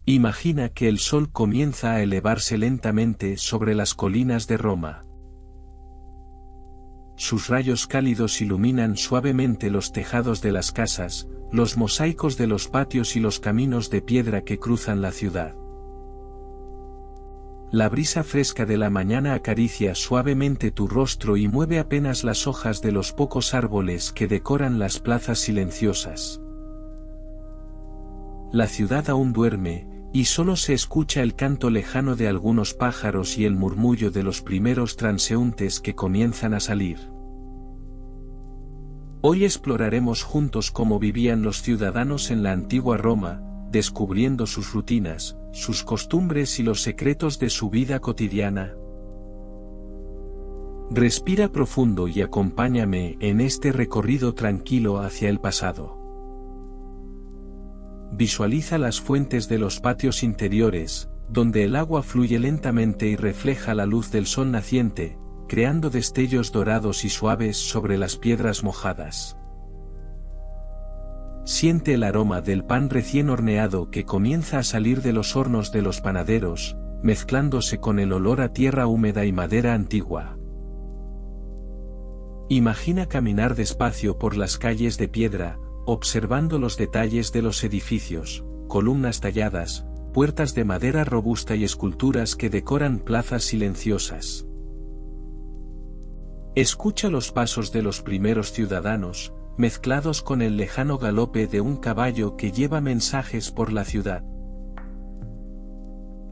Imagina que el sol comienza a elevarse lentamente sobre las colinas de Roma. Sus rayos cálidos iluminan suavemente los tejados de las casas, los mosaicos de los patios y los caminos de piedra que cruzan la ciudad. La brisa fresca de la mañana acaricia suavemente tu rostro y mueve apenas las hojas de los pocos árboles que decoran las plazas silenciosas. La ciudad aún duerme, y solo se escucha el canto lejano de algunos pájaros y el murmullo de los primeros transeúntes que comienzan a salir. Hoy exploraremos juntos cómo vivían los ciudadanos en la antigua Roma, descubriendo sus rutinas, sus costumbres y los secretos de su vida cotidiana. Respira profundo y acompáñame en este recorrido tranquilo hacia el pasado. Visualiza las fuentes de los patios interiores, donde el agua fluye lentamente y refleja la luz del sol naciente, creando destellos dorados y suaves sobre las piedras mojadas. Siente el aroma del pan recién horneado que comienza a salir de los hornos de los panaderos, mezclándose con el olor a tierra húmeda y madera antigua. Imagina caminar despacio por las calles de piedra, observando los detalles de los edificios, columnas talladas, puertas de madera robusta y esculturas que decoran plazas silenciosas. Escucha los pasos de los primeros ciudadanos, mezclados con el lejano galope de un caballo que lleva mensajes por la ciudad.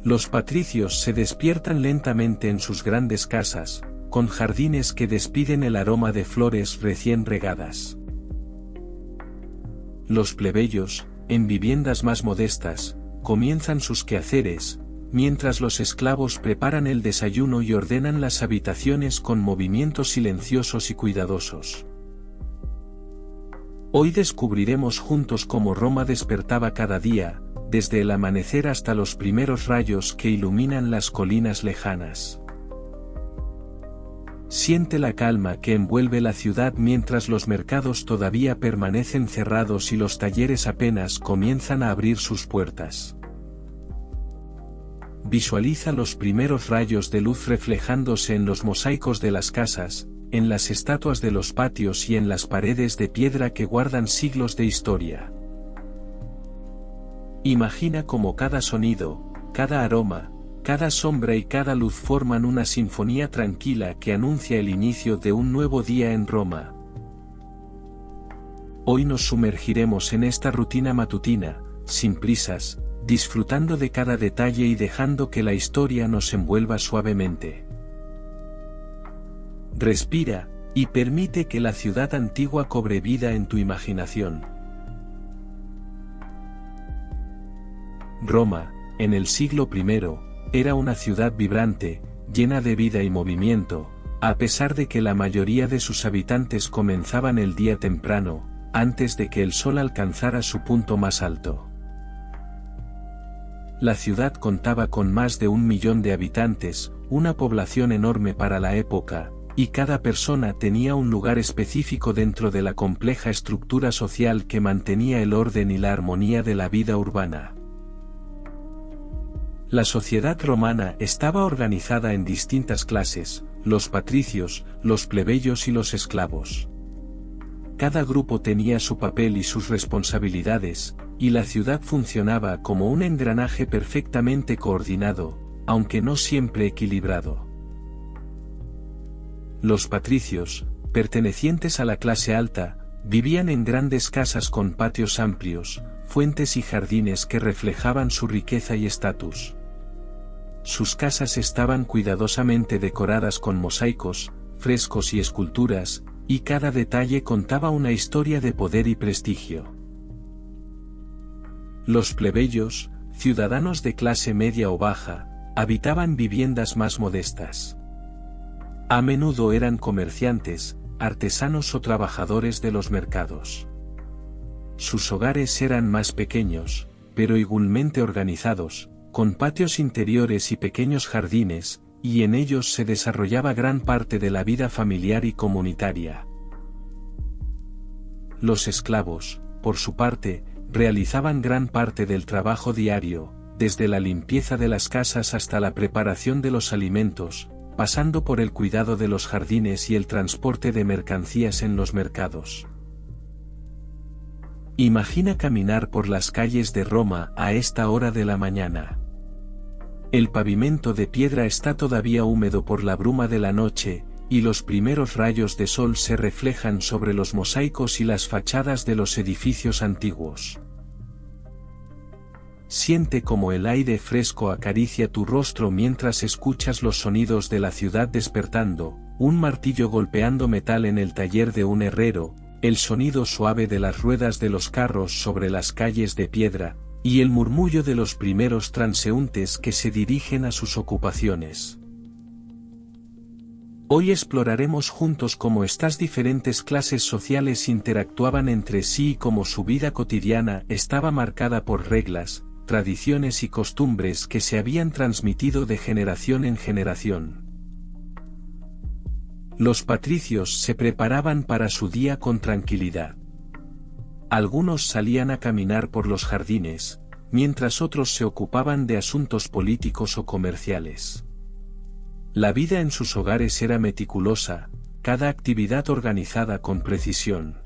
Los patricios se despiertan lentamente en sus grandes casas, con jardines que despiden el aroma de flores recién regadas. Los plebeyos, en viviendas más modestas, comienzan sus quehaceres, mientras los esclavos preparan el desayuno y ordenan las habitaciones con movimientos silenciosos y cuidadosos. Hoy descubriremos juntos cómo Roma despertaba cada día, desde el amanecer hasta los primeros rayos que iluminan las colinas lejanas. Siente la calma que envuelve la ciudad mientras los mercados todavía permanecen cerrados y los talleres apenas comienzan a abrir sus puertas. Visualiza los primeros rayos de luz reflejándose en los mosaicos de las casas, en las estatuas de los patios y en las paredes de piedra que guardan siglos de historia. Imagina cómo cada sonido, cada aroma, cada sombra y cada luz forman una sinfonía tranquila que anuncia el inicio de un nuevo día en Roma. Hoy nos sumergiremos en esta rutina matutina, sin prisas, disfrutando de cada detalle y dejando que la historia nos envuelva suavemente. Respira, y permite que la ciudad antigua cobre vida en tu imaginación. Roma, en el siglo I, era una ciudad vibrante, llena de vida y movimiento, a pesar de que la mayoría de sus habitantes comenzaban el día temprano, antes de que el sol alcanzara su punto más alto. La ciudad contaba con más de 1 millón de habitantes, una población enorme para la época, y cada persona tenía un lugar específico dentro de la compleja estructura social que mantenía el orden y la armonía de la vida urbana. La sociedad romana estaba organizada en distintas clases: los patricios, los plebeyos y los esclavos. Cada grupo tenía su papel y sus responsabilidades, y la ciudad funcionaba como un engranaje perfectamente coordinado, aunque no siempre equilibrado. Los patricios, pertenecientes a la clase alta, vivían en grandes casas con patios amplios, fuentes y jardines que reflejaban su riqueza y estatus. Sus casas estaban cuidadosamente decoradas con mosaicos, frescos y esculturas, y cada detalle contaba una historia de poder y prestigio. Los plebeyos, ciudadanos de clase media o baja, habitaban viviendas más modestas. A menudo eran comerciantes, artesanos o trabajadores de los mercados. Sus hogares eran más pequeños, pero igualmente organizados, con patios interiores y pequeños jardines, y en ellos se desarrollaba gran parte de la vida familiar y comunitaria. Los esclavos, por su parte, realizaban gran parte del trabajo diario, desde la limpieza de las casas hasta la preparación de los alimentos, pasando por el cuidado de los jardines y el transporte de mercancías en los mercados. Imagina caminar por las calles de Roma a esta hora de la mañana. El pavimento de piedra está todavía húmedo por la bruma de la noche, y los primeros rayos de sol se reflejan sobre los mosaicos y las fachadas de los edificios antiguos. Siente como el aire fresco acaricia tu rostro mientras escuchas los sonidos de la ciudad despertando, un martillo golpeando metal en el taller de un herrero, el sonido suave de las ruedas de los carros sobre las calles de piedra, y el murmullo de los primeros transeúntes que se dirigen a sus ocupaciones. Hoy exploraremos juntos cómo estas diferentes clases sociales interactuaban entre sí y cómo su vida cotidiana estaba marcada por reglas, tradiciones y costumbres que se habían transmitido de generación en generación. Los patricios se preparaban para su día con tranquilidad. Algunos salían a caminar por los jardines, mientras otros se ocupaban de asuntos políticos o comerciales. La vida en sus hogares era meticulosa, cada actividad organizada con precisión.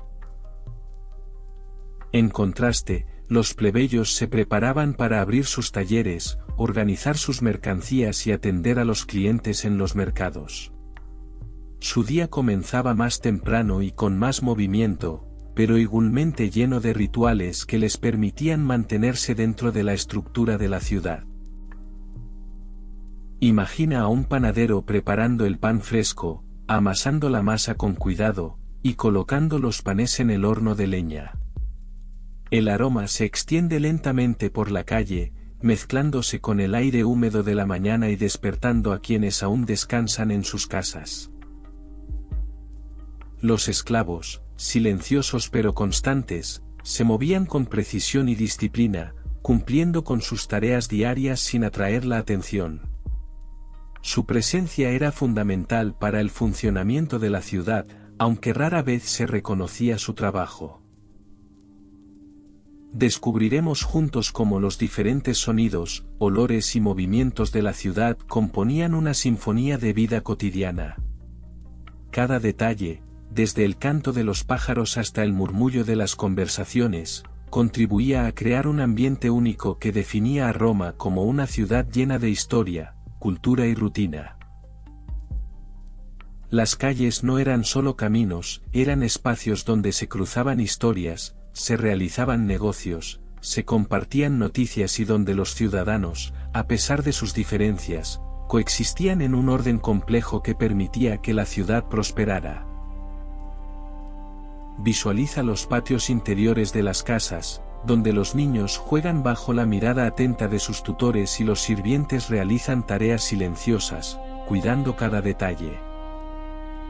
En contraste, los plebeyos se preparaban para abrir sus talleres, organizar sus mercancías y atender a los clientes en los mercados. Su día comenzaba más temprano y con más movimiento, pero igualmente lleno de rituales que les permitían mantenerse dentro de la estructura de la ciudad. Imagina a un panadero preparando el pan fresco, amasando la masa con cuidado, y colocando los panes en el horno de leña. El aroma se extiende lentamente por la calle, mezclándose con el aire húmedo de la mañana y despertando a quienes aún descansan en sus casas. Los esclavos, silenciosos pero constantes, se movían con precisión y disciplina, cumpliendo con sus tareas diarias sin atraer la atención. Su presencia era fundamental para el funcionamiento de la ciudad, aunque rara vez se reconocía su trabajo. Descubriremos juntos cómo los diferentes sonidos, olores y movimientos de la ciudad componían una sinfonía de vida cotidiana. Cada detalle, desde el canto de los pájaros hasta el murmullo de las conversaciones, contribuía a crear un ambiente único que definía a Roma como una ciudad llena de historia, cultura y rutina. Las calles no eran solo caminos, eran espacios donde se cruzaban historias, se realizaban negocios, se compartían noticias y donde los ciudadanos, a pesar de sus diferencias, coexistían en un orden complejo que permitía que la ciudad prosperara. Visualiza los patios interiores de las casas, donde los niños juegan bajo la mirada atenta de sus tutores y los sirvientes realizan tareas silenciosas, cuidando cada detalle.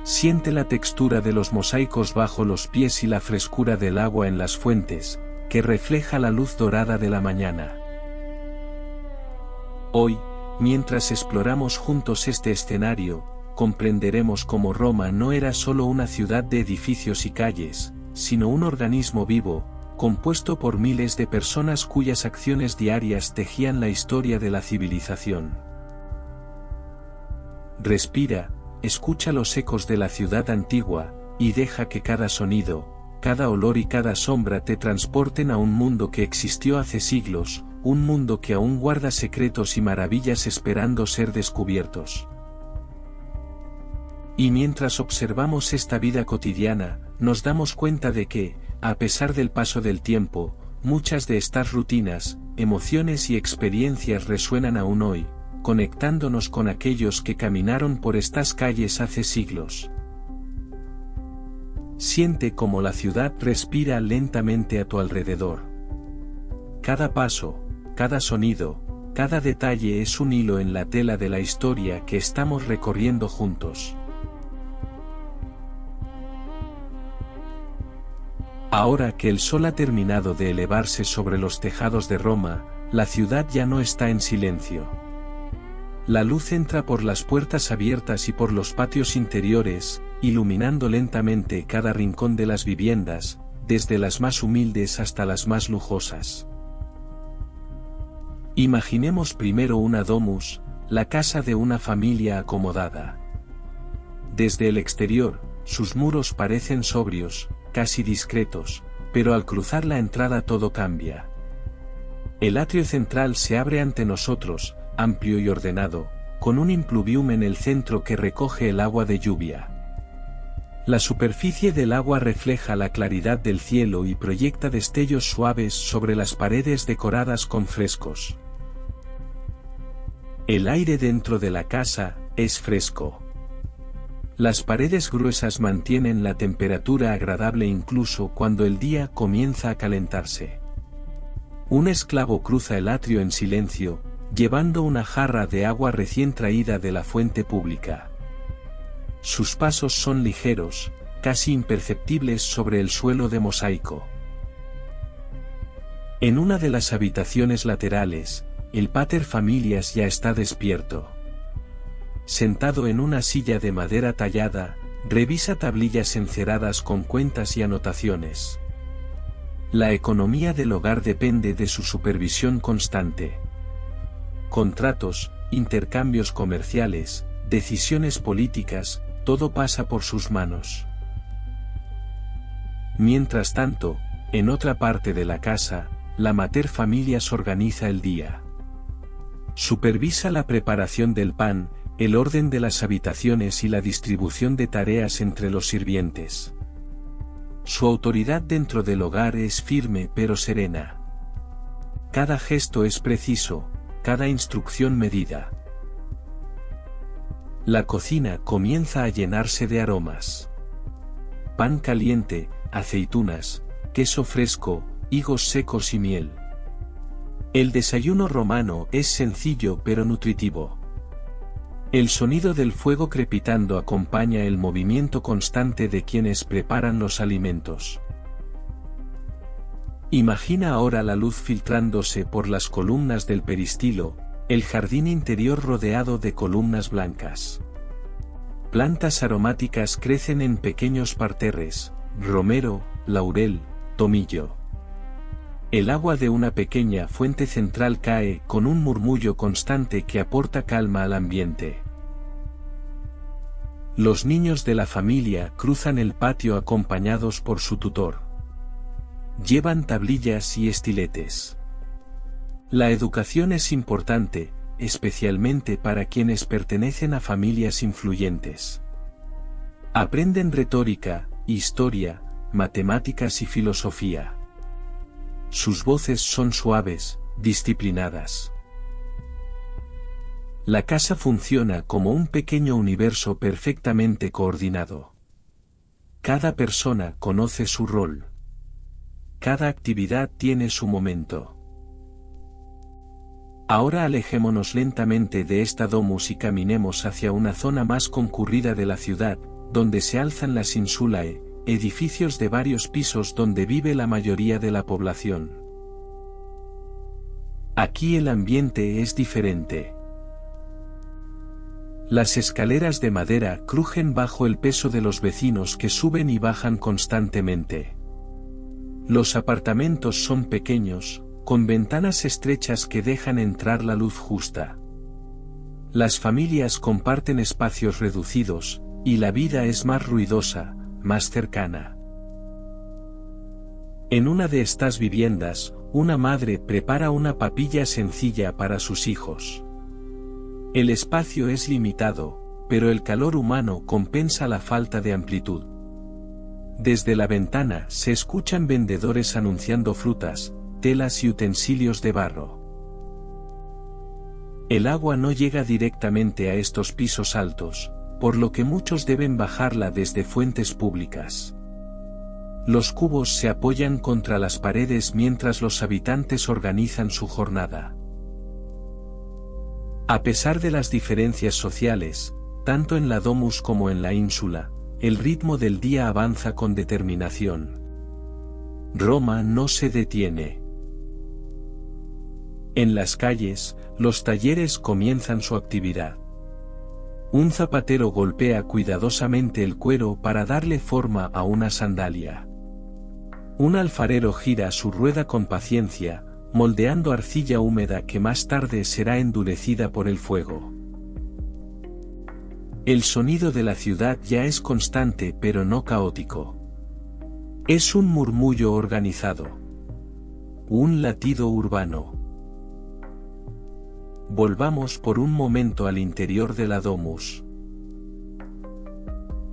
Siente la textura de los mosaicos bajo los pies y la frescura del agua en las fuentes, que refleja la luz dorada de la mañana. Hoy, mientras exploramos juntos este escenario, comprenderemos cómo Roma no era solo una ciudad de edificios y calles, sino un organismo vivo, compuesto por miles de personas cuyas acciones diarias tejían la historia de la civilización. Respira, escucha los ecos de la ciudad antigua, y deja que cada sonido, cada olor y cada sombra te transporten a un mundo que existió hace siglos, un mundo que aún guarda secretos y maravillas esperando ser descubiertos. Y mientras observamos esta vida cotidiana, nos damos cuenta de que, a pesar del paso del tiempo, muchas de estas rutinas, emociones y experiencias resuenan aún hoy, conectándonos con aquellos que caminaron por estas calles hace siglos. Siente cómo la ciudad respira lentamente a tu alrededor. Cada paso, cada sonido, cada detalle es un hilo en la tela de la historia que estamos recorriendo juntos. Ahora que el sol ha terminado de elevarse sobre los tejados de Roma, la ciudad ya no está en silencio. La luz entra por las puertas abiertas y por los patios interiores, iluminando lentamente cada rincón de las viviendas, desde las más humildes hasta las más lujosas. Imaginemos primero una domus, la casa de una familia acomodada. Desde el exterior, sus muros parecen sobrios, casi discretos, pero al cruzar la entrada todo cambia. El atrio central se abre ante nosotros, amplio y ordenado, con un impluvium en el centro que recoge el agua de lluvia. La superficie del agua refleja la claridad del cielo y proyecta destellos suaves sobre las paredes decoradas con frescos. El aire dentro de la casa es fresco. Las paredes gruesas mantienen la temperatura agradable incluso cuando el día comienza a calentarse. Un esclavo cruza el atrio en silencio, llevando una jarra de agua recién traída de la fuente pública. Sus pasos son ligeros, casi imperceptibles sobre el suelo de mosaico. En una de las habitaciones laterales, el pater familias ya está despierto. Sentado en una silla de madera tallada, revisa tablillas enceradas con cuentas y anotaciones. La economía del hogar depende de su supervisión constante. Contratos, intercambios comerciales, decisiones políticas, todo pasa por sus manos. Mientras tanto, en otra parte de la casa, la mater familias organiza el día. Supervisa la preparación del pan, el orden de las habitaciones y la distribución de tareas entre los sirvientes. Su autoridad dentro del hogar es firme pero serena. Cada gesto es preciso, cada instrucción medida. La cocina comienza a llenarse de aromas. Pan caliente, aceitunas, queso fresco, higos secos y miel. El desayuno romano es sencillo pero nutritivo. El sonido del fuego crepitando acompaña el movimiento constante de quienes preparan los alimentos. Imagina ahora la luz filtrándose por las columnas del peristilo, el jardín interior rodeado de columnas blancas. Plantas aromáticas crecen en pequeños parterres, romero, laurel, tomillo. El agua de una pequeña fuente central cae con un murmullo constante que aporta calma al ambiente. Los niños de la familia cruzan el patio acompañados por su tutor. Llevan tablillas y estiletes. La educación es importante, especialmente para quienes pertenecen a familias influyentes. Aprenden retórica, historia, matemáticas y filosofía. Sus voces son suaves, disciplinadas. La casa funciona como un pequeño universo perfectamente coordinado. Cada persona conoce su rol. Cada actividad tiene su momento. Ahora alejémonos lentamente de esta domus y caminemos hacia una zona más concurrida de la ciudad, donde se alzan las insulae, edificios de varios pisos donde vive la mayoría de la población. Aquí el ambiente es diferente. Las escaleras de madera crujen bajo el peso de los vecinos que suben y bajan constantemente. Los apartamentos son pequeños, con ventanas estrechas que dejan entrar la luz justa. Las familias comparten espacios reducidos, y la vida es más ruidosa, más cercana. En una de estas viviendas, una madre prepara una papilla sencilla para sus hijos. El espacio es limitado, pero el calor humano compensa la falta de amplitud. Desde la ventana se escuchan vendedores anunciando frutas, telas y utensilios de barro. El agua no llega directamente a estos pisos altos, por lo que muchos deben bajarla desde fuentes públicas. Los cubos se apoyan contra las paredes mientras los habitantes organizan su jornada. A pesar de las diferencias sociales, tanto en la domus como en la ínsula, el ritmo del día avanza con determinación. Roma no se detiene. En las calles, los talleres comienzan su actividad. Un zapatero golpea cuidadosamente el cuero para darle forma a una sandalia. Un alfarero gira su rueda con paciencia, moldeando arcilla húmeda que más tarde será endurecida por el fuego. El sonido de la ciudad ya es constante pero no caótico. Es un murmullo organizado. Un latido urbano. Volvamos por un momento al interior de la domus.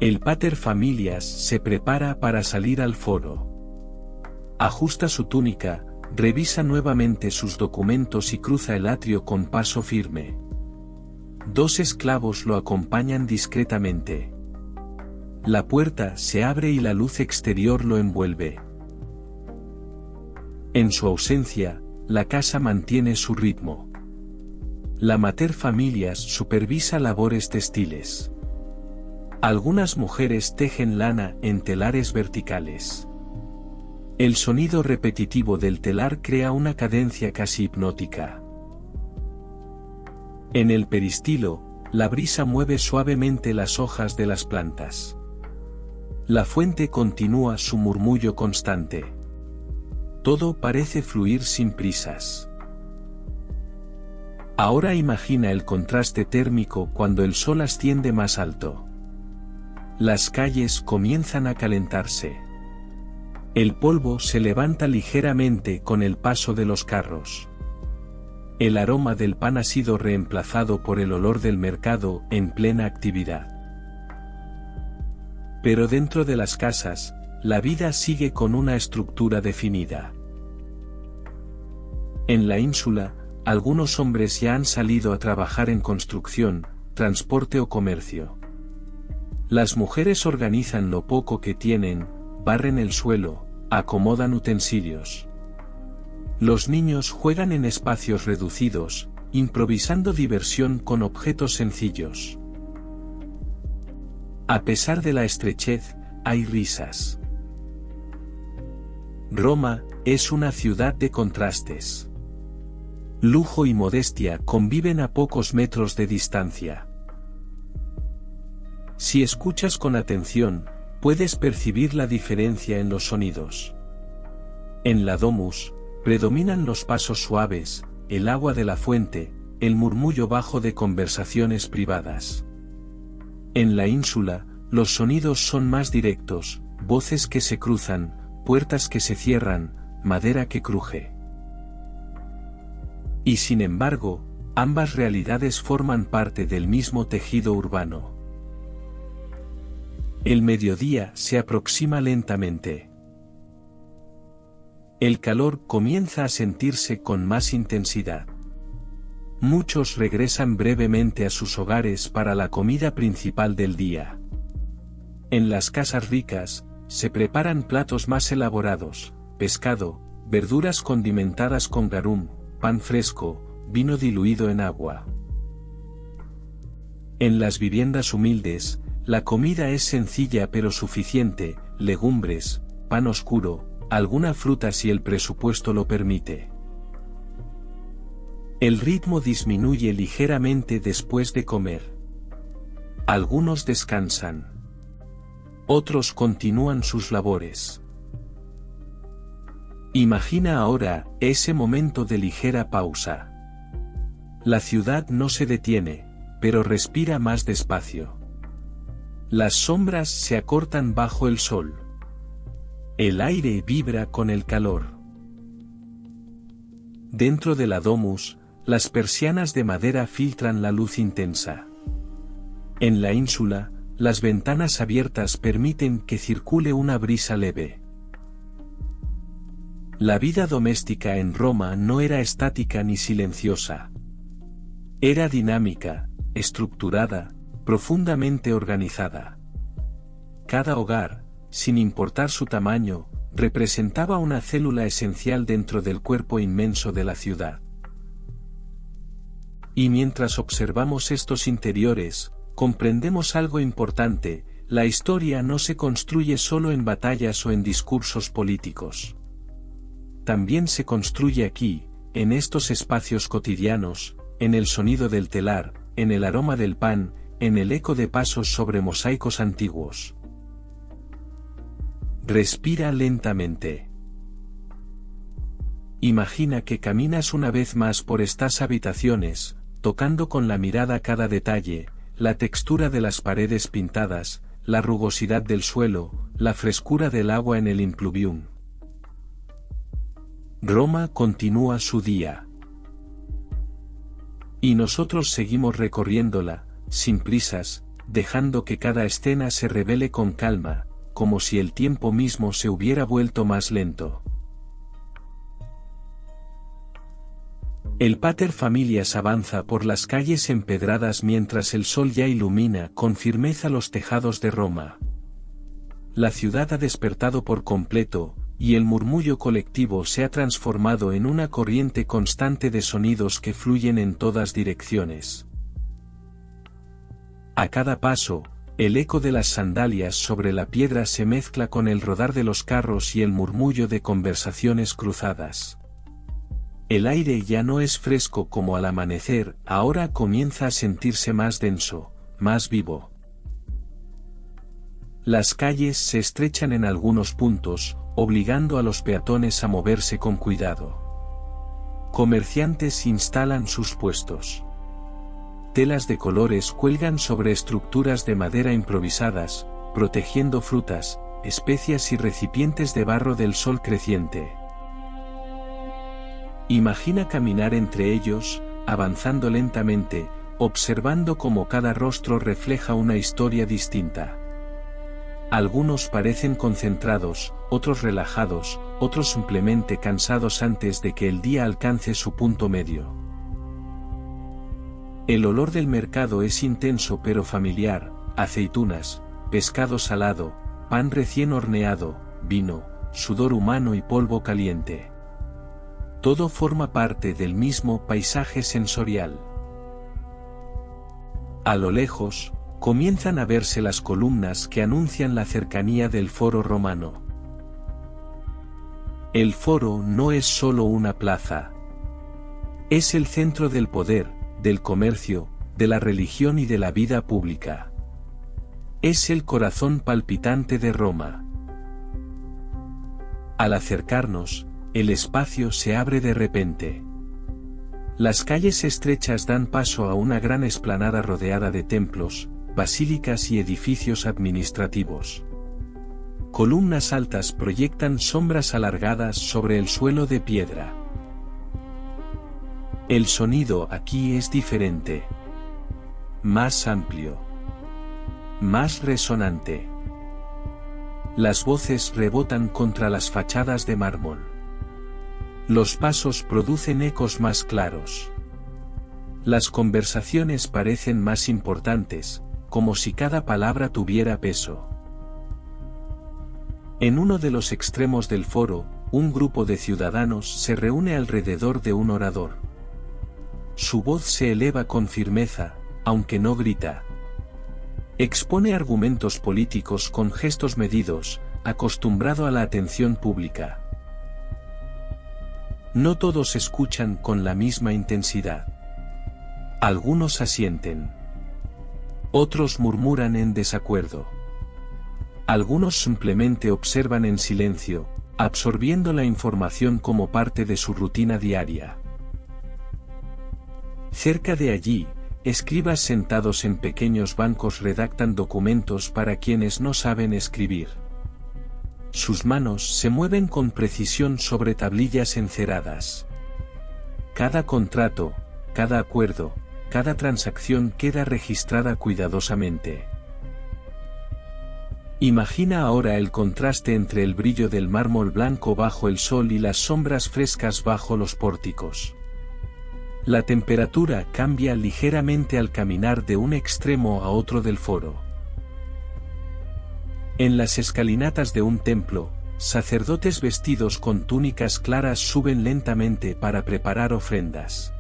El paterfamilias se prepara para salir al foro. Ajusta su túnica, revisa nuevamente sus documentos y cruza el atrio con paso firme. 2 esclavos lo acompañan discretamente. La puerta se abre y la luz exterior lo envuelve. En su ausencia, la casa mantiene su ritmo. La materfamilias supervisa labores textiles. Algunas mujeres tejen lana en telares verticales. El sonido repetitivo del telar crea una cadencia casi hipnótica. En el peristilo, la brisa mueve suavemente las hojas de las plantas. La fuente continúa su murmullo constante. Todo parece fluir sin prisas. Ahora imagina el contraste térmico cuando el sol asciende más alto. Las calles comienzan a calentarse. El polvo se levanta ligeramente con el paso de los carros. El aroma del pan ha sido reemplazado por el olor del mercado en plena actividad. Pero dentro de las casas, la vida sigue con una estructura definida. En la ínsula, algunos hombres ya han salido a trabajar en construcción, transporte o comercio. Las mujeres organizan lo poco que tienen, barren el suelo, acomodan utensilios. Los niños juegan en espacios reducidos, improvisando diversión con objetos sencillos. A pesar de la estrechez, hay risas. Roma es una ciudad de contrastes. Lujo y modestia conviven a pocos metros de distancia. Si escuchas con atención, puedes percibir la diferencia en los sonidos. En la domus, predominan los pasos suaves, el agua de la fuente, el murmullo bajo de conversaciones privadas. En la ínsula, los sonidos son más directos, voces que se cruzan, puertas que se cierran, madera que cruje. Y sin embargo, ambas realidades forman parte del mismo tejido urbano. El mediodía se aproxima lentamente. El calor comienza a sentirse con más intensidad. Muchos regresan brevemente a sus hogares para la comida principal del día. En las casas ricas, se preparan platos más elaborados, pescado, verduras condimentadas con garum, pan fresco, vino diluido en agua. En las viviendas humildes, la comida es sencilla pero suficiente, legumbres, pan oscuro, alguna fruta si el presupuesto lo permite. El ritmo disminuye ligeramente después de comer. Algunos descansan. Otros continúan sus labores. Imagina ahora ese momento de ligera pausa. La ciudad no se detiene, pero respira más despacio. Las sombras se acortan bajo el sol. El aire vibra con el calor. Dentro de la domus, las persianas de madera filtran la luz intensa. En la ínsula, las ventanas abiertas permiten que circule una brisa leve. La vida doméstica en Roma no era estática ni silenciosa. Era dinámica, estructurada, profundamente organizada. Cada hogar, sin importar su tamaño, representaba una célula esencial dentro del cuerpo inmenso de la ciudad. Y mientras observamos estos interiores, comprendemos algo importante: la historia no se construye solo en batallas o en discursos políticos. También se construye aquí, en estos espacios cotidianos, en el sonido del telar, en el aroma del pan, en el eco de pasos sobre mosaicos antiguos. Respira lentamente. imagina que caminas una vez más por estas habitaciones, tocando con la mirada cada detalle, la textura de las paredes pintadas, la rugosidad del suelo, la frescura del agua en el impluvium. Roma continúa su día. Y nosotros seguimos recorriéndola, sin prisas, dejando que cada escena se revele con calma, como si el tiempo mismo se hubiera vuelto más lento. El pater familias avanza por las calles empedradas mientras el sol ya ilumina con firmeza los tejados de Roma. La ciudad ha despertado por completo, y el murmullo colectivo se ha transformado en una corriente constante de sonidos que fluyen en todas direcciones. A cada paso, el eco de las sandalias sobre la piedra se mezcla con el rodar de los carros y el murmullo de conversaciones cruzadas. El aire ya no es fresco como al amanecer, ahora comienza a sentirse más denso, más vivo. Las calles se estrechan en algunos puntos, obligando a los peatones a moverse con cuidado. Comerciantes instalan sus puestos. Telas de colores cuelgan sobre estructuras de madera improvisadas, protegiendo frutas, especias y recipientes de barro del sol creciente. Imagina caminar entre ellos, avanzando lentamente, observando cómo cada rostro refleja una historia distinta. Algunos parecen concentrados, otros relajados, otros simplemente cansados antes de que el día alcance su punto medio. El olor del mercado es intenso pero familiar: aceitunas, pescado salado, pan recién horneado, vino, sudor humano y polvo caliente. Todo forma parte del mismo paisaje sensorial. A lo lejos, comienzan a verse las columnas que anuncian la cercanía del Foro Romano. El Foro no es solo una plaza. Es el centro del poder, del comercio, de la religión y de la vida pública. Es el corazón palpitante de Roma. Al acercarnos, el espacio se abre de repente. Las calles estrechas dan paso a una gran explanada rodeada de templos, basílicas y edificios administrativos. Columnas altas proyectan sombras alargadas sobre el suelo de piedra. El sonido aquí es diferente. Más amplio. Más resonante. Las voces rebotan contra las fachadas de mármol. Los pasos producen ecos más claros. Las conversaciones parecen más importantes, como si cada palabra tuviera peso. En uno de los extremos del foro, un grupo de ciudadanos se reúne alrededor de un orador. Su voz se eleva con firmeza, aunque no grita. Expone argumentos políticos con gestos medidos, acostumbrado a la atención pública. No todos escuchan con la misma intensidad. Algunos asienten. Otros murmuran en desacuerdo. Algunos simplemente observan en silencio, absorbiendo la información como parte de su rutina diaria. Cerca de allí, escribas sentados en pequeños bancos redactan documentos para quienes no saben escribir. Sus manos se mueven con precisión sobre tablillas enceradas. Cada contrato, cada acuerdo, cada transacción queda registrada cuidadosamente. Imagina ahora el contraste entre el brillo del mármol blanco bajo el sol y las sombras frescas bajo los pórticos. La temperatura cambia ligeramente al caminar de un extremo a otro del foro. En las escalinatas de un templo, sacerdotes vestidos con túnicas claras suben lentamente para preparar ofrendas.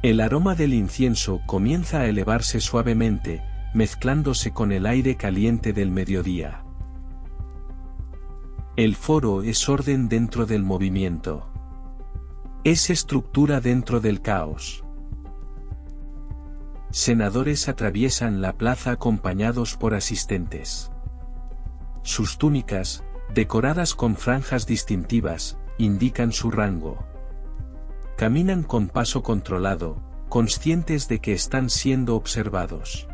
El aroma del incienso comienza a elevarse suavemente, mezclándose con el aire caliente del mediodía. El foro es orden dentro del movimiento. Es estructura dentro del caos. Senadores atraviesan la plaza acompañados por asistentes. Sus túnicas, decoradas con franjas distintivas, indican su rango. Caminan con paso controlado, conscientes de que están siendo observados.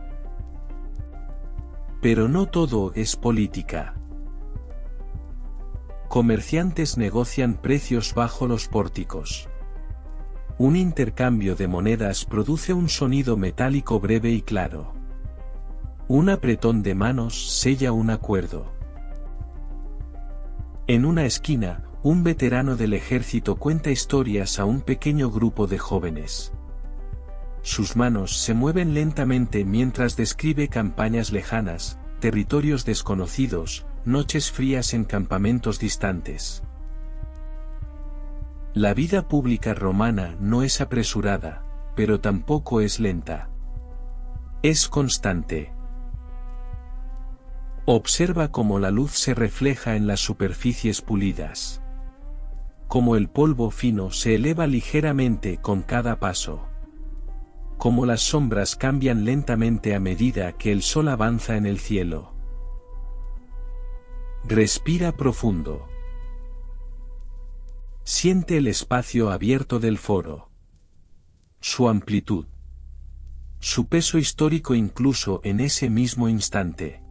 Pero no todo es política. Comerciantes negocian precios bajo los pórticos. Un intercambio de monedas produce un sonido metálico breve y claro. Un apretón de manos sella un acuerdo. En una esquina, un veterano del ejército cuenta historias a un pequeño grupo de jóvenes. Sus manos se mueven lentamente mientras describe campañas lejanas, territorios desconocidos, noches frías en campamentos distantes. La vida pública romana no es apresurada, pero tampoco es lenta. Es constante. Observa cómo la luz se refleja en las superficies pulidas. Cómo el polvo fino se eleva ligeramente con cada paso. Cómo las sombras cambian lentamente a medida que el sol avanza en el cielo. Respira profundo. Siente el espacio abierto del foro. Su amplitud. Su peso histórico incluso en ese mismo instante.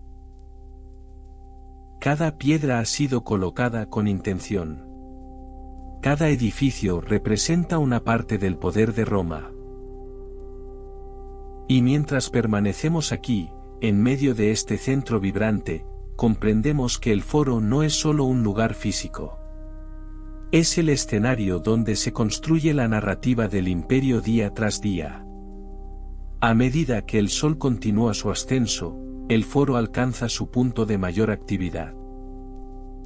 Cada piedra ha sido colocada con intención. Cada edificio representa una parte del poder de Roma. Y mientras permanecemos aquí, en medio de este centro vibrante, comprendemos que el foro no es solo un lugar físico. Es el escenario donde se construye la narrativa del imperio día tras día. A medida que el sol continúa su ascenso, el foro alcanza su punto de mayor actividad.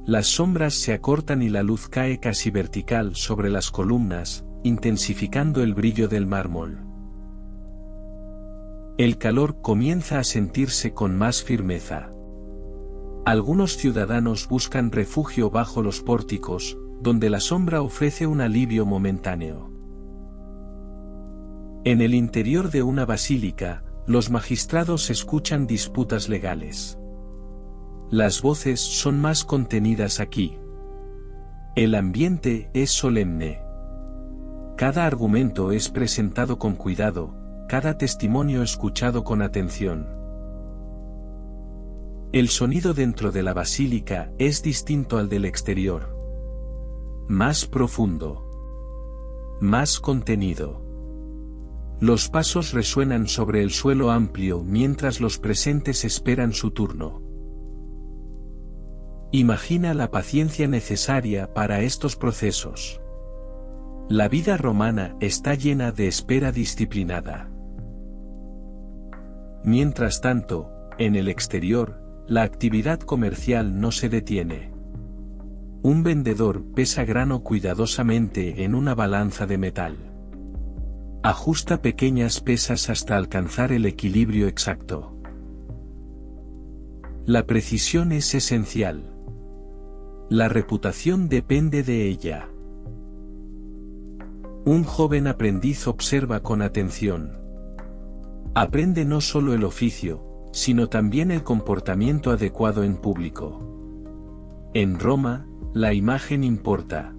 Las sombras se acortan y la luz cae casi vertical sobre las columnas, intensificando el brillo del mármol. El calor comienza a sentirse con más firmeza. Algunos ciudadanos buscan refugio bajo los pórticos, donde la sombra ofrece un alivio momentáneo. En el interior de una basílica, los magistrados escuchan disputas legales. Las voces son más contenidas aquí. El ambiente es solemne. Cada argumento es presentado con cuidado, cada testimonio escuchado con atención. El sonido dentro de la basílica es distinto al del exterior. Más profundo. Más contenido. Los pasos resuenan sobre el suelo amplio mientras los presentes esperan su turno. Imagina la paciencia necesaria para estos procesos. La vida romana está llena de espera disciplinada. Mientras tanto, en el exterior, la actividad comercial no se detiene. Un vendedor pesa grano cuidadosamente en una balanza de metal. Ajusta pequeñas pesas hasta alcanzar el equilibrio exacto. La precisión es esencial. La reputación depende de ella. Un joven aprendiz observa con atención. Aprende no solo el oficio, sino también el comportamiento adecuado en público. En Roma, la imagen importa.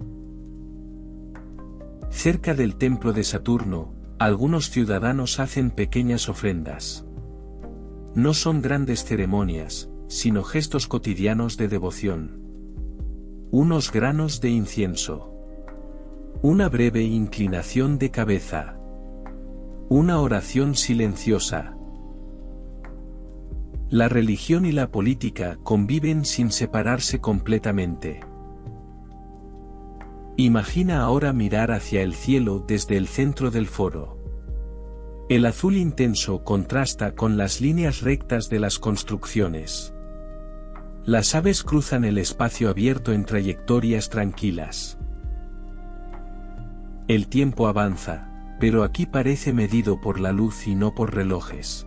Cerca del templo de Saturno, algunos ciudadanos hacen pequeñas ofrendas. No son grandes ceremonias, sino gestos cotidianos de devoción. Unos granos de incienso. Una breve inclinación de cabeza. Una oración silenciosa. La religión y la política conviven sin separarse completamente. Imagina ahora mirar hacia el cielo desde el centro del foro. El azul intenso contrasta con las líneas rectas de las construcciones. Las aves cruzan el espacio abierto en trayectorias tranquilas. El tiempo avanza, pero aquí parece medido por la luz y no por relojes.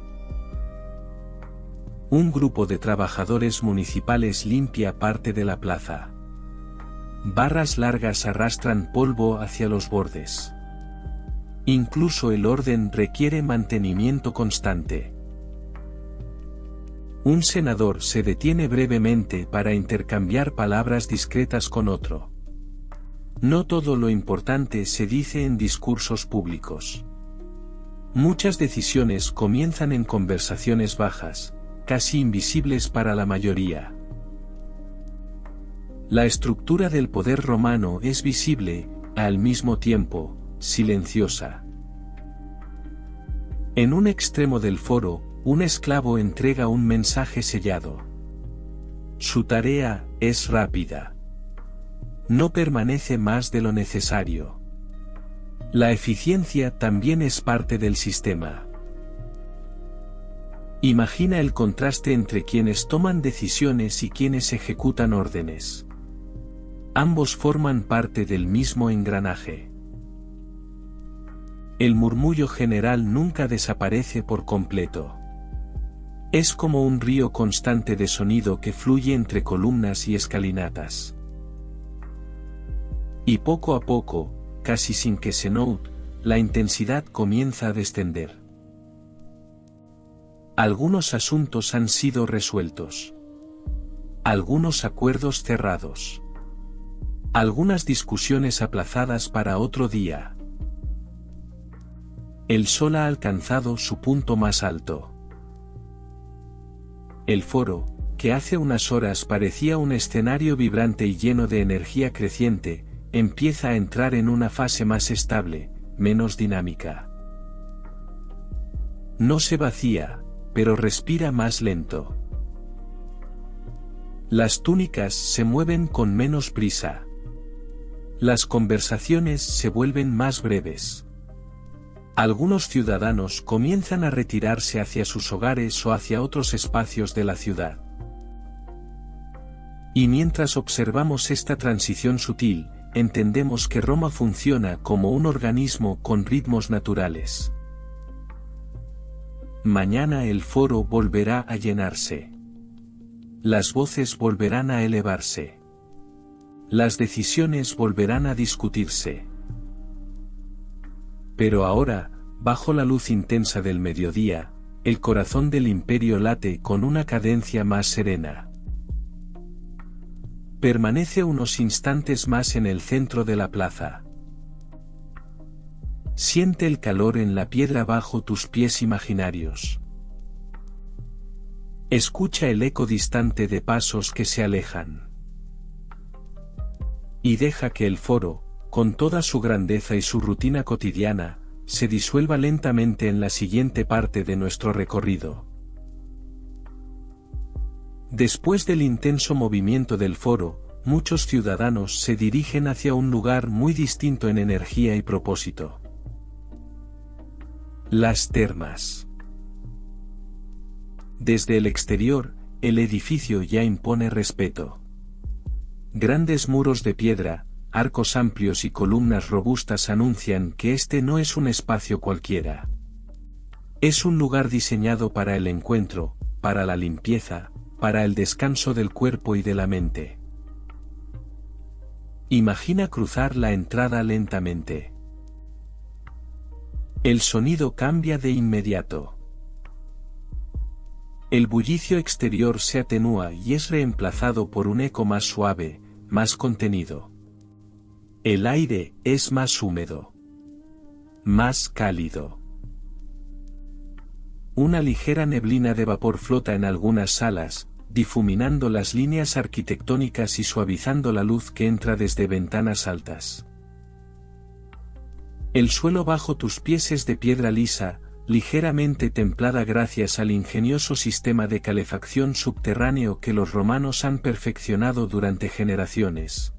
Un grupo de trabajadores municipales limpia parte de la plaza. Barras largas arrastran polvo hacia los bordes. Incluso el orden requiere mantenimiento constante. Un senador se detiene brevemente para intercambiar palabras discretas con otro. No todo lo importante se dice en discursos públicos. Muchas decisiones comienzan en conversaciones bajas, casi invisibles para la mayoría. La estructura del poder romano es visible, al mismo tiempo, silenciosa. En un extremo del foro, un esclavo entrega un mensaje sellado. Su tarea es rápida. No permanece más de lo necesario. La eficiencia también es parte del sistema. Imagina el contraste entre quienes toman decisiones y quienes ejecutan órdenes. Ambos forman parte del mismo engranaje. El murmullo general nunca desaparece por completo. Es como un río constante de sonido que fluye entre columnas y escalinatas. Y poco a poco, casi sin que se note, la intensidad comienza a descender. Algunos asuntos han sido resueltos. Algunos acuerdos cerrados. Algunas discusiones aplazadas para otro día. El sol ha alcanzado su punto más alto. El foro, que hace unas horas parecía un escenario vibrante y lleno de energía creciente, empieza a entrar en una fase más estable, menos dinámica. No se vacía, pero respira más lento. Las túnicas se mueven con menos prisa. Las conversaciones se vuelven más breves. Algunos ciudadanos comienzan a retirarse hacia sus hogares o hacia otros espacios de la ciudad. Y mientras observamos esta transición sutil, entendemos que Roma funciona como un organismo con ritmos naturales. Mañana el foro volverá a llenarse. Las voces volverán a elevarse. Las decisiones volverán a discutirse. Pero ahora, bajo la luz intensa del mediodía, el corazón del imperio late con una cadencia más serena. Permanece unos instantes más en el centro de la plaza. Siente el calor en la piedra bajo tus pies imaginarios. Escucha el eco distante de pasos que se alejan. Y deja que el foro, con toda su grandeza y su rutina cotidiana, se disuelva lentamente en la siguiente parte de nuestro recorrido. Después del intenso movimiento del foro, muchos ciudadanos se dirigen hacia un lugar muy distinto en energía y propósito. Las termas. Desde el exterior, el edificio ya impone respeto. Grandes muros de piedra, arcos amplios y columnas robustas anuncian que este no es un espacio cualquiera. Es un lugar diseñado para el encuentro, para la limpieza, para el descanso del cuerpo y de la mente. Imagina cruzar la entrada lentamente. El sonido cambia de inmediato. El bullicio exterior se atenúa y es reemplazado por un eco más suave, más contenido. El aire es más húmedo. Más cálido. Una ligera neblina de vapor flota en algunas salas, difuminando las líneas arquitectónicas y suavizando la luz que entra desde ventanas altas. El suelo bajo tus pies es de piedra lisa, ligeramente templada gracias al ingenioso sistema de calefacción subterráneo que los romanos han perfeccionado durante generaciones.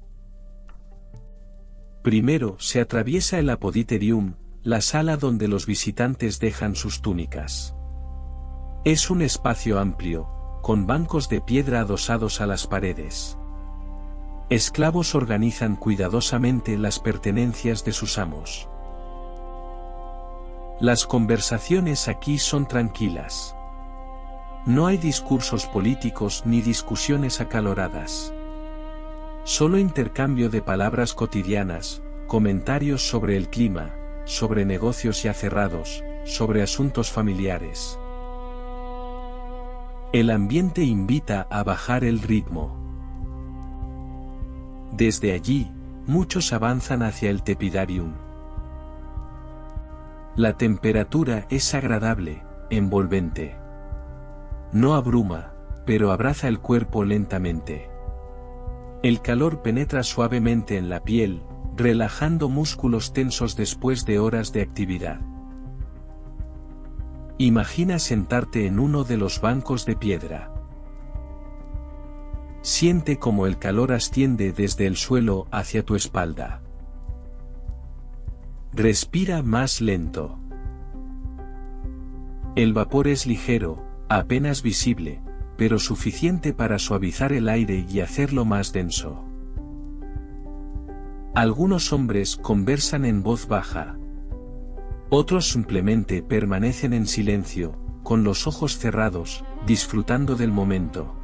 Primero se atraviesa el apoditerium, la sala donde los visitantes dejan sus túnicas. Es un espacio amplio, con bancos de piedra adosados a las paredes. Esclavos organizan cuidadosamente las pertenencias de sus amos. Las conversaciones aquí son tranquilas. No hay discursos políticos ni discusiones acaloradas. Solo intercambio de palabras cotidianas, comentarios sobre el clima, sobre negocios ya cerrados, sobre asuntos familiares. El ambiente invita a bajar el ritmo. Desde allí, muchos avanzan hacia el tepidarium. La temperatura es agradable, envolvente. No abruma, pero abraza el cuerpo lentamente. El calor penetra suavemente en la piel, relajando músculos tensos después de horas de actividad. Imagina sentarte en uno de los bancos de piedra. Siente cómo el calor asciende desde el suelo hacia tu espalda. Respira más lento. El vapor es ligero, apenas visible, pero suficiente para suavizar el aire y hacerlo más denso. Algunos hombres conversan en voz baja. Otros simplemente permanecen en silencio, con los ojos cerrados, disfrutando del momento.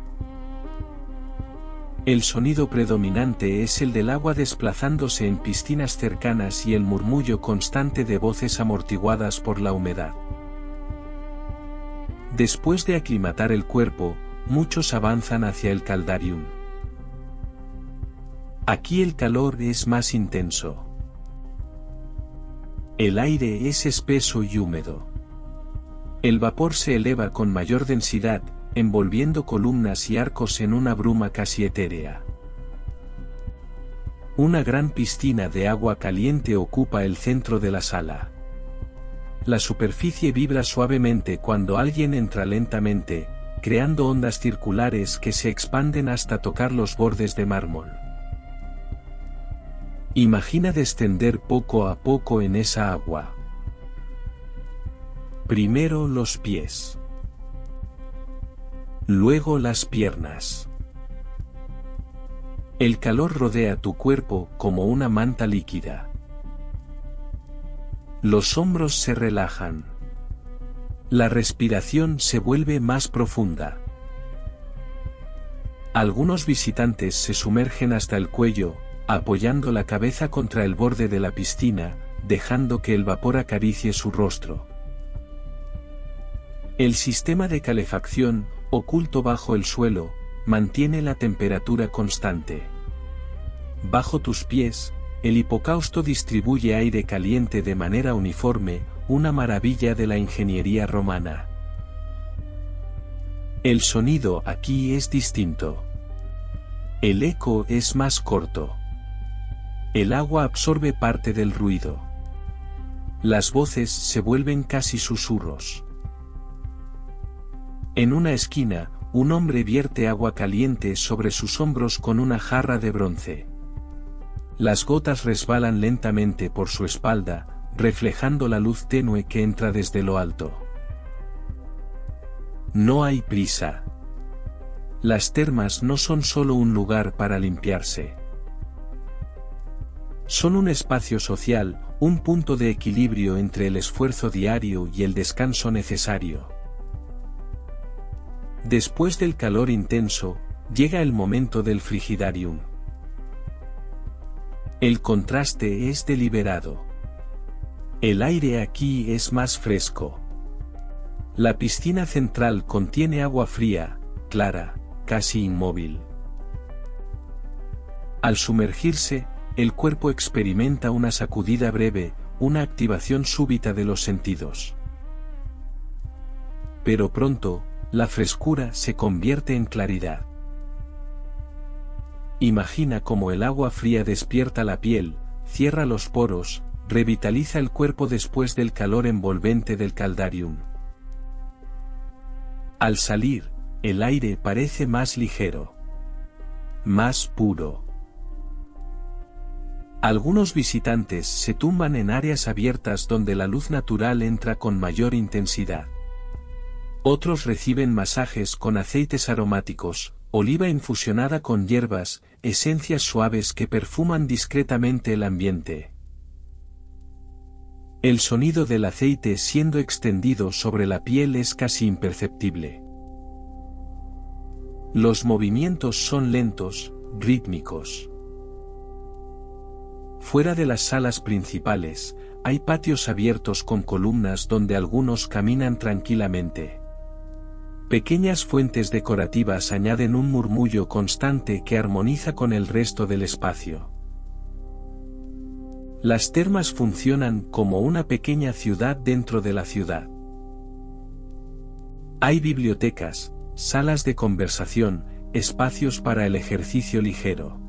El sonido predominante es el del agua desplazándose en piscinas cercanas y el murmullo constante de voces amortiguadas por la humedad. Después de aclimatar el cuerpo, muchos avanzan hacia el caldarium. Aquí el calor es más intenso. El aire es espeso y húmedo. El vapor se eleva con mayor densidad, envolviendo columnas y arcos en una bruma casi etérea. Una gran piscina de agua caliente ocupa el centro de la sala. La superficie vibra suavemente cuando alguien entra lentamente, creando ondas circulares que se expanden hasta tocar los bordes de mármol. Imagina descender poco a poco en esa agua. Primero los pies. Luego las piernas. El calor rodea tu cuerpo como una manta líquida. Los hombros se relajan. La respiración se vuelve más profunda. Algunos visitantes se sumergen hasta el cuello, apoyando la cabeza contra el borde de la piscina, dejando que el vapor acaricie su rostro. El sistema de calefacción, oculto bajo el suelo, mantiene la temperatura constante. Bajo tus pies, el hipocausto distribuye aire caliente de manera uniforme, una maravilla de la ingeniería romana. El sonido aquí es distinto. El eco es más corto. El agua absorbe parte del ruido. Las voces se vuelven casi susurros. En una esquina, un hombre vierte agua caliente sobre sus hombros con una jarra de bronce. Las gotas resbalan lentamente por su espalda, reflejando la luz tenue que entra desde lo alto. No hay prisa. Las termas no son solo un lugar para limpiarse. Son un espacio social, un punto de equilibrio entre el esfuerzo diario y el descanso necesario. Después del calor intenso, llega el momento del frigidarium. El contraste es deliberado. El aire aquí es más fresco. La piscina central contiene agua fría, clara, casi inmóvil. Al sumergirse, el cuerpo experimenta una sacudida breve, una activación súbita de los sentidos. Pero pronto, la frescura se convierte en claridad. Imagina cómo el agua fría despierta la piel, cierra los poros, revitaliza el cuerpo después del calor envolvente del caldarium. Al salir, el aire parece más ligero, más puro. Algunos visitantes se tumban en áreas abiertas donde la luz natural entra con mayor intensidad. Otros reciben masajes con aceites aromáticos, oliva infusionada con hierbas, esencias suaves que perfuman discretamente el ambiente. El sonido del aceite siendo extendido sobre la piel es casi imperceptible. Los movimientos son lentos, rítmicos. Fuera de las salas principales, hay patios abiertos con columnas donde algunos caminan tranquilamente. Pequeñas fuentes decorativas añaden un murmullo constante que armoniza con el resto del espacio. Las termas funcionan como una pequeña ciudad dentro de la ciudad. Hay bibliotecas, salas de conversación, espacios para el ejercicio ligero.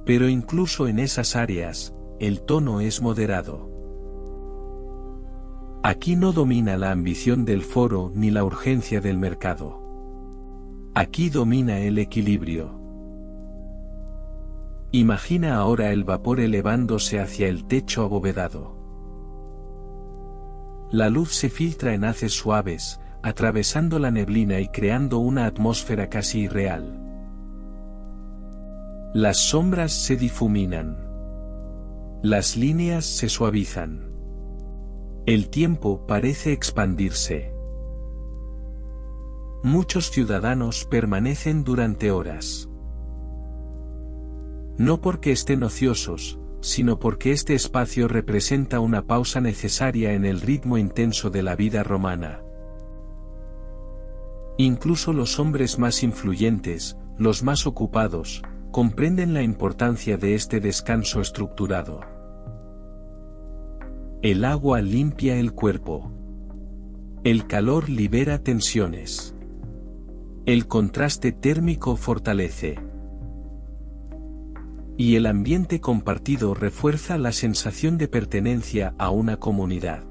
Pero incluso en esas áreas, el tono es moderado. Aquí no domina la ambición del foro ni la urgencia del mercado. Aquí domina el equilibrio. Imagina ahora el vapor elevándose hacia el techo abovedado. La luz se filtra en haces suaves, atravesando la neblina y creando una atmósfera casi irreal. Las sombras se difuminan. Las líneas se suavizan. El tiempo parece expandirse. Muchos ciudadanos permanecen durante horas. No porque estén ociosos, sino porque este espacio representa una pausa necesaria en el ritmo intenso de la vida romana. Incluso los hombres más influyentes, los más ocupados, comprenden la importancia de este descanso estructurado. El agua limpia el cuerpo. El calor libera tensiones. El contraste térmico fortalece. Y el ambiente compartido refuerza la sensación de pertenencia a una comunidad.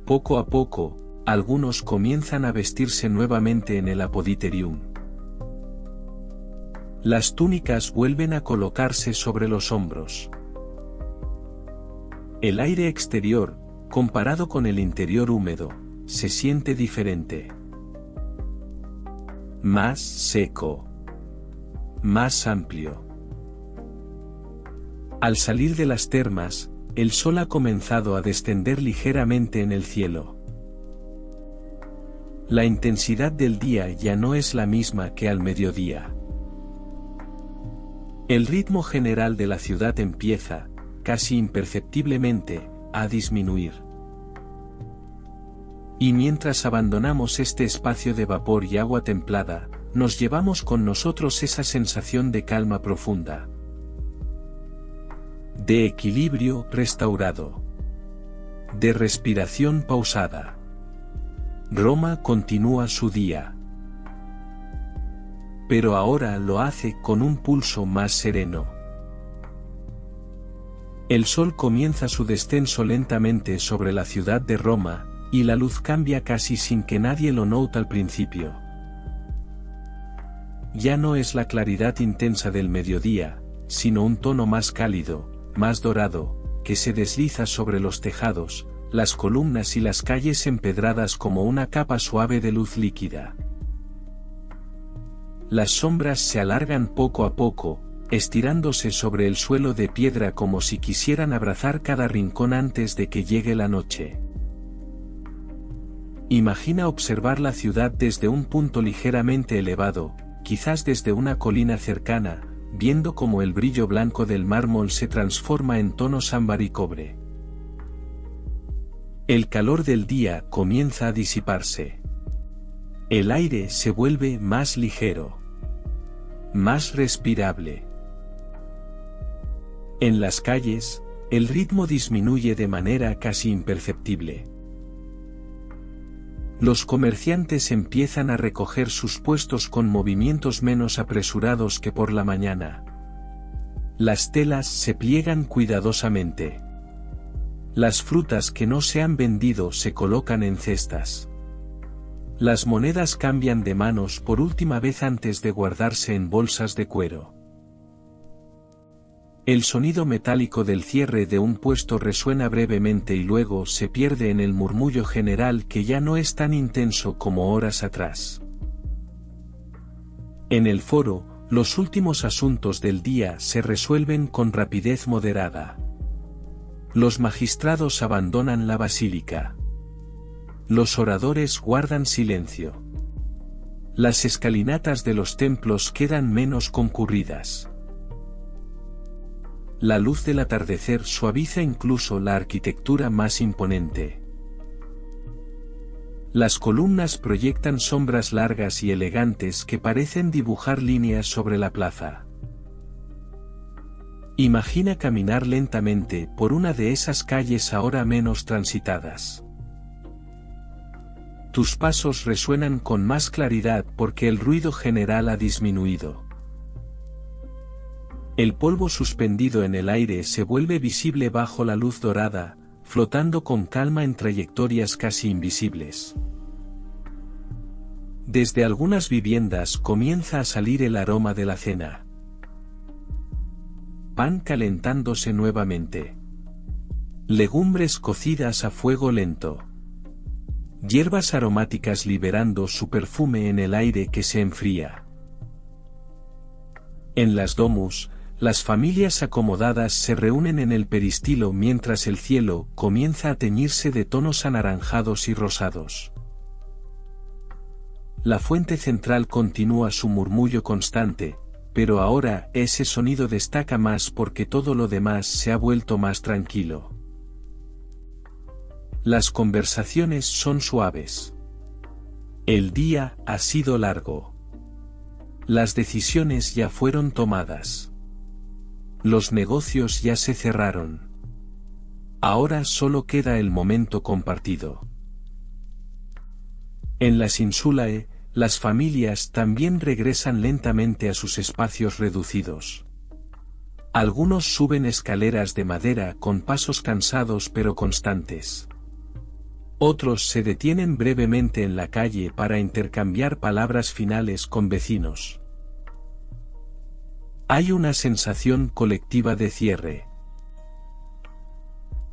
Poco a poco, algunos comienzan a vestirse nuevamente en el apoditerium. Las túnicas vuelven a colocarse sobre los hombros. El aire exterior, comparado con el interior húmedo, se siente diferente. Más seco. Más amplio. Al salir de las termas, el sol ha comenzado a descender ligeramente en el cielo. La intensidad del día ya no es la misma que al mediodía. El ritmo general de la ciudad empieza, casi imperceptiblemente, a disminuir. Y mientras abandonamos este espacio de vapor y agua templada, nos llevamos con nosotros esa sensación de calma profunda. De equilibrio restaurado. De respiración pausada. Roma continúa su día. Pero ahora lo hace con un pulso más sereno. El sol comienza su descenso lentamente sobre la ciudad de Roma, y la luz cambia casi sin que nadie lo note al principio. Ya no es la claridad intensa del mediodía, sino un tono más cálido, más dorado, que se desliza sobre los tejados, las columnas y las calles empedradas como una capa suave de luz líquida. Las sombras se alargan poco a poco, estirándose sobre el suelo de piedra como si quisieran abrazar cada rincón antes de que llegue la noche. Imagina observar la ciudad desde un punto ligeramente elevado, quizás desde una colina cercana, viendo cómo el brillo blanco del mármol se transforma en tonos ámbar y cobre. El calor del día comienza a disiparse. El aire se vuelve más ligero. Más respirable. En las calles, el ritmo disminuye de manera casi imperceptible. Los comerciantes empiezan a recoger sus puestos con movimientos menos apresurados que por la mañana. Las telas se pliegan cuidadosamente. Las frutas que no se han vendido se colocan en cestas. Las monedas cambian de manos por última vez antes de guardarse en bolsas de cuero. El sonido metálico del cierre de un puesto resuena brevemente y luego se pierde en el murmullo general que ya no es tan intenso como horas atrás. En el foro, los últimos asuntos del día se resuelven con rapidez moderada. Los magistrados abandonan la basílica. Los oradores guardan silencio. Las escalinatas de los templos quedan menos concurridas. La luz del atardecer suaviza incluso la arquitectura más imponente. Las columnas proyectan sombras largas y elegantes que parecen dibujar líneas sobre la plaza. Imagina caminar lentamente por una de esas calles ahora menos transitadas. Tus pasos resuenan con más claridad porque el ruido general ha disminuido. El polvo suspendido en el aire se vuelve visible bajo la luz dorada, flotando con calma en trayectorias casi invisibles. Desde algunas viviendas comienza a salir el aroma de la cena. Pan calentándose nuevamente. Legumbres cocidas a fuego lento. Hierbas aromáticas liberando su perfume en el aire que se enfría. En las domus, las familias acomodadas se reúnen en el peristilo mientras el cielo comienza a teñirse de tonos anaranjados y rosados. La fuente central continúa su murmullo constante, pero ahora ese sonido destaca más porque todo lo demás se ha vuelto más tranquilo. Las conversaciones son suaves. El día ha sido largo. Las decisiones ya fueron tomadas. Los negocios ya se cerraron. Ahora solo queda el momento compartido. En las insulae, las familias también regresan lentamente a sus espacios reducidos. Algunos suben escaleras de madera con pasos cansados pero constantes. Otros se detienen brevemente en la calle para intercambiar palabras finales con vecinos. Hay una sensación colectiva de cierre.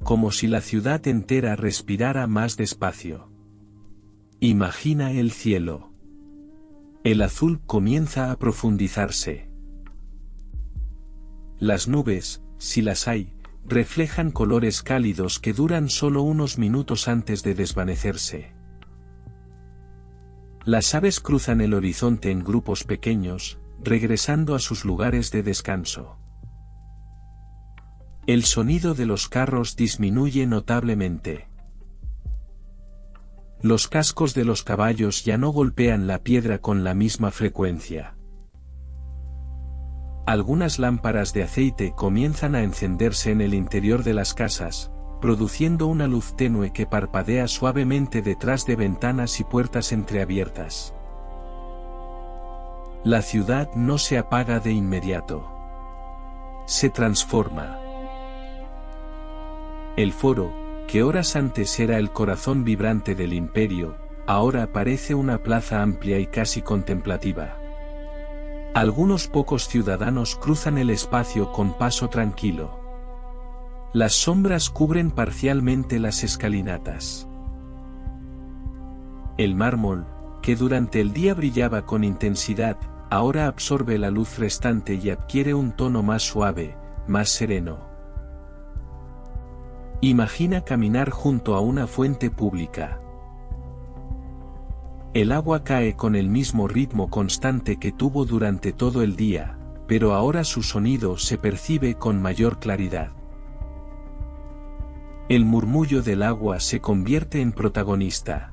Como si la ciudad entera respirara más despacio. Imagina el cielo. El azul comienza a profundizarse. Las nubes, si las hay, reflejan colores cálidos que duran solo unos minutos antes de desvanecerse. Las aves cruzan el horizonte en grupos pequeños, regresando a sus lugares de descanso. El sonido de los carros disminuye notablemente. Los cascos de los caballos ya no golpean la piedra con la misma frecuencia. Algunas lámparas de aceite comienzan a encenderse en el interior de las casas, produciendo una luz tenue que parpadea suavemente detrás de ventanas y puertas entreabiertas. La ciudad no se apaga de inmediato. Se transforma. El foro, que horas antes era el corazón vibrante del imperio, ahora parece una plaza amplia y casi contemplativa. Algunos pocos ciudadanos cruzan el espacio con paso tranquilo. Las sombras cubren parcialmente las escalinatas. El mármol, que durante el día brillaba con intensidad, ahora absorbe la luz restante y adquiere un tono más suave, más sereno. Imagina caminar junto a una fuente pública. El agua cae con el mismo ritmo constante que tuvo durante todo el día, pero ahora su sonido se percibe con mayor claridad. El murmullo del agua se convierte en protagonista.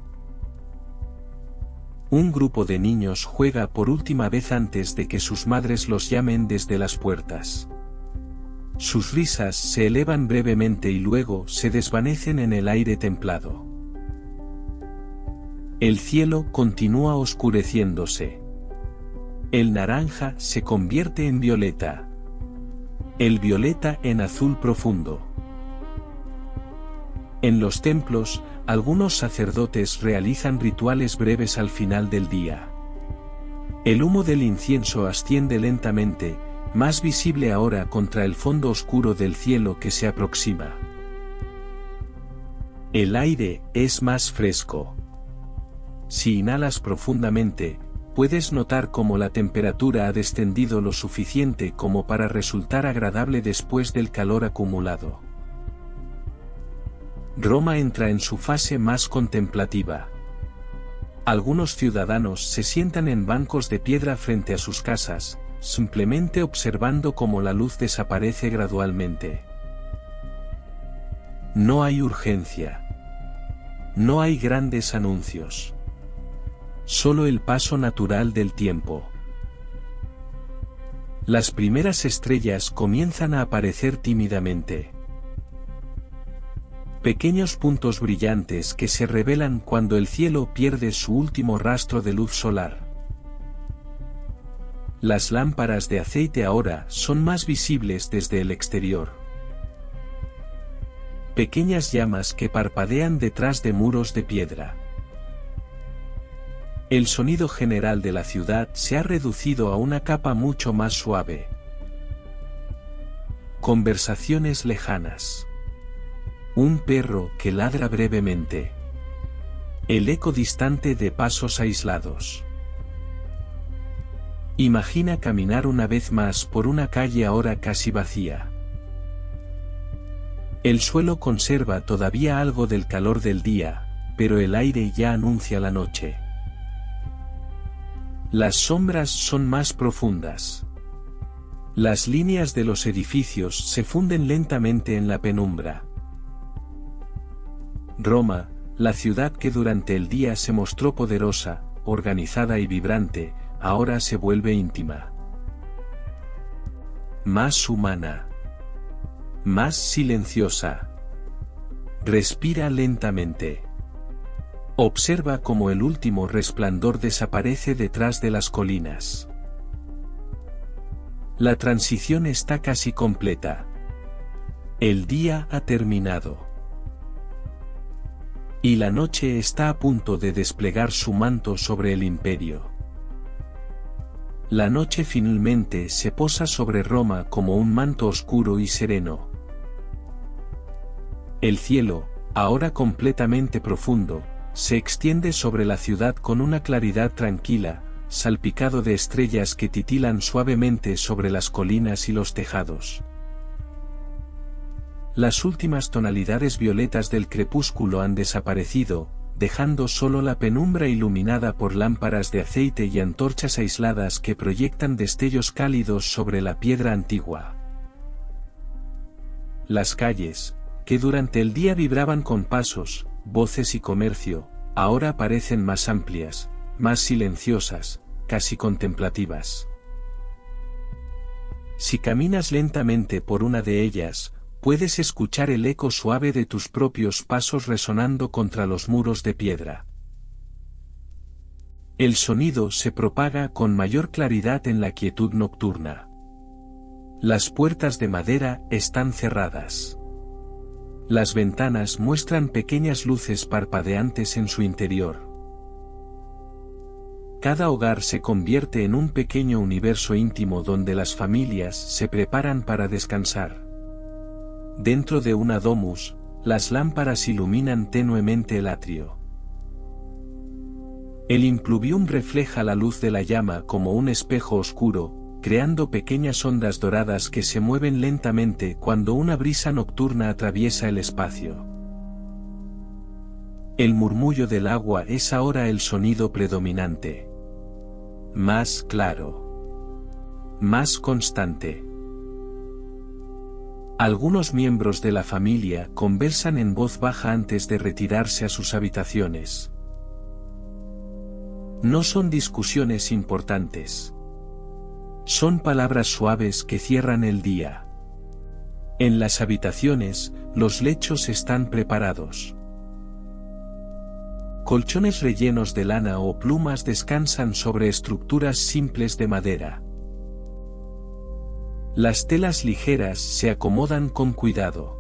Un grupo de niños juega por última vez antes de que sus madres los llamen desde las puertas. Sus risas se elevan brevemente y luego se desvanecen en el aire templado. El cielo continúa oscureciéndose. El naranja se convierte en violeta. El violeta en azul profundo. En los templos, algunos sacerdotes realizan rituales breves al final del día. El humo del incienso asciende lentamente, más visible ahora contra el fondo oscuro del cielo que se aproxima. El aire es más fresco. Si inhalas profundamente, puedes notar cómo la temperatura ha descendido lo suficiente como para resultar agradable después del calor acumulado. Roma entra en su fase más contemplativa. Algunos ciudadanos se sientan en bancos de piedra frente a sus casas, simplemente observando cómo la luz desaparece gradualmente. No hay urgencia. No hay grandes anuncios. Solo el paso natural del tiempo. Las primeras estrellas comienzan a aparecer tímidamente. Pequeños puntos brillantes que se revelan cuando el cielo pierde su último rastro de luz solar. Las lámparas de aceite ahora son más visibles desde el exterior. Pequeñas llamas que parpadean detrás de muros de piedra. El sonido general de la ciudad se ha reducido a una capa mucho más suave. Conversaciones lejanas. Un perro que ladra brevemente. El eco distante de pasos aislados. Imagina caminar una vez más por una calle ahora casi vacía. El suelo conserva todavía algo del calor del día, pero el aire ya anuncia la noche. Las sombras son más profundas. Las líneas de los edificios se funden lentamente en la penumbra. Roma, la ciudad que durante el día se mostró poderosa, organizada y vibrante, ahora se vuelve íntima. Más humana. Más silenciosa. Respira lentamente. Observa cómo el último resplandor desaparece detrás de las colinas. La transición está casi completa. El día ha terminado. Y la noche está a punto de desplegar su manto sobre el imperio. La noche finalmente se posa sobre Roma como un manto oscuro y sereno. El cielo, ahora completamente profundo, se extiende sobre la ciudad con una claridad tranquila, salpicado de estrellas que titilan suavemente sobre las colinas y los tejados. Las últimas tonalidades violetas del crepúsculo han desaparecido, dejando solo la penumbra iluminada por lámparas de aceite y antorchas aisladas que proyectan destellos cálidos sobre la piedra antigua. Las calles, que durante el día vibraban con pasos, voces y comercio, ahora parecen más amplias, más silenciosas, casi contemplativas. Si caminas lentamente por una de ellas, puedes escuchar el eco suave de tus propios pasos resonando contra los muros de piedra. El sonido se propaga con mayor claridad en la quietud nocturna. Las puertas de madera están cerradas. Las ventanas muestran pequeñas luces parpadeantes en su interior. Cada hogar se convierte en un pequeño universo íntimo donde las familias se preparan para descansar. Dentro de una domus, las lámparas iluminan tenuemente el atrio. El impluvium refleja la luz de la llama como un espejo oscuro, creando pequeñas ondas doradas que se mueven lentamente cuando una brisa nocturna atraviesa el espacio. El murmullo del agua es ahora el sonido predominante. Más claro. Más constante. Algunos miembros de la familia conversan en voz baja antes de retirarse a sus habitaciones. No son discusiones importantes. Son palabras suaves que cierran el día. En las habitaciones, los lechos están preparados. Colchones rellenos de lana o plumas descansan sobre estructuras simples de madera. Las telas ligeras se acomodan con cuidado.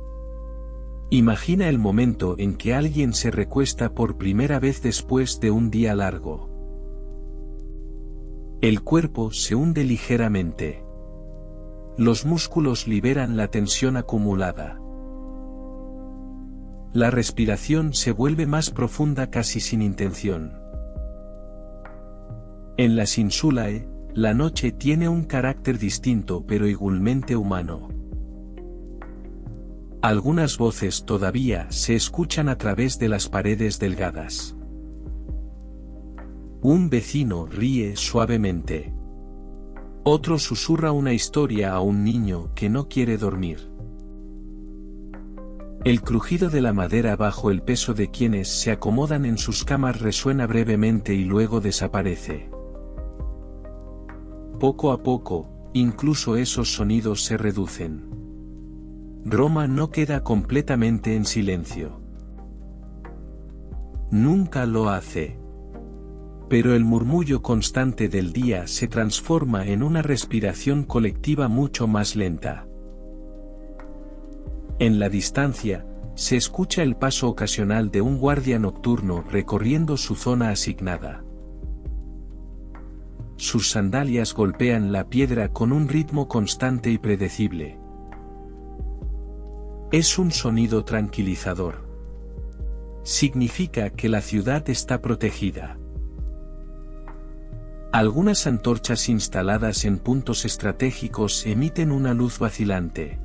Imagina el momento en que alguien se recuesta por primera vez después de un día largo. El cuerpo se hunde ligeramente. Los músculos liberan la tensión acumulada. La respiración se vuelve más profunda casi sin intención. En las insulae, la noche tiene un carácter distinto pero igualmente humano. Algunas voces todavía se escuchan a través de las paredes delgadas. Un vecino ríe suavemente. Otro susurra una historia a un niño que no quiere dormir. El crujido de la madera bajo el peso de quienes se acomodan en sus camas resuena brevemente y luego desaparece. Poco a poco, incluso esos sonidos se reducen. Roma no queda completamente en silencio. Nunca lo hace. Pero el murmullo constante del día se transforma en una respiración colectiva mucho más lenta. En la distancia, se escucha el paso ocasional de un guardia nocturno recorriendo su zona asignada. Sus sandalias golpean la piedra con un ritmo constante y predecible. Es un sonido tranquilizador. Significa que la ciudad está protegida. Algunas antorchas instaladas en puntos estratégicos emiten una luz vacilante.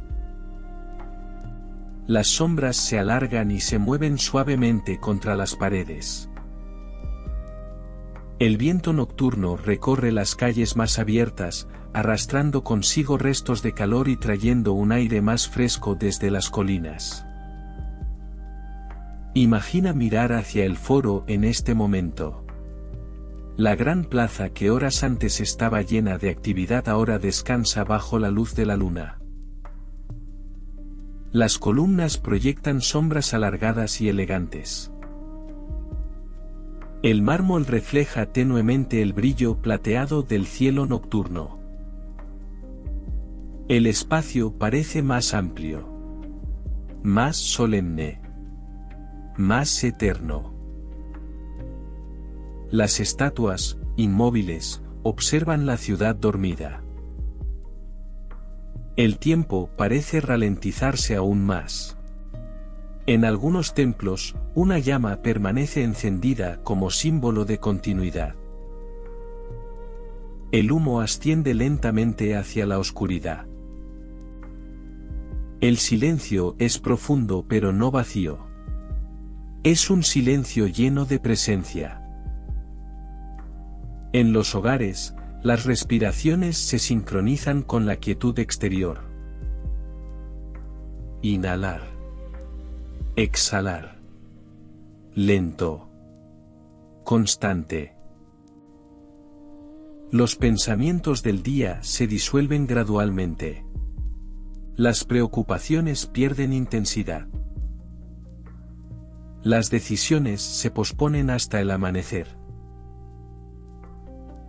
Las sombras se alargan y se mueven suavemente contra las paredes. El viento nocturno recorre las calles más abiertas, arrastrando consigo restos de calor y trayendo un aire más fresco desde las colinas. Imagina mirar hacia el foro en este momento. La gran plaza que horas antes estaba llena de actividad ahora descansa bajo la luz de la luna. Las columnas proyectan sombras alargadas y elegantes. El mármol refleja tenuemente el brillo plateado del cielo nocturno. El espacio parece más amplio, más solemne, más eterno. Las estatuas, inmóviles, observan la ciudad dormida. El tiempo parece ralentizarse aún más. En algunos templos, una llama permanece encendida como símbolo de continuidad. El humo asciende lentamente hacia la oscuridad. El silencio es profundo pero no vacío. Es un silencio lleno de presencia. En los hogares, las respiraciones se sincronizan con la quietud exterior. Inhalar. Exhalar. Lento. Constante. Los pensamientos del día se disuelven gradualmente. Las preocupaciones pierden intensidad. Las decisiones se posponen hasta el amanecer.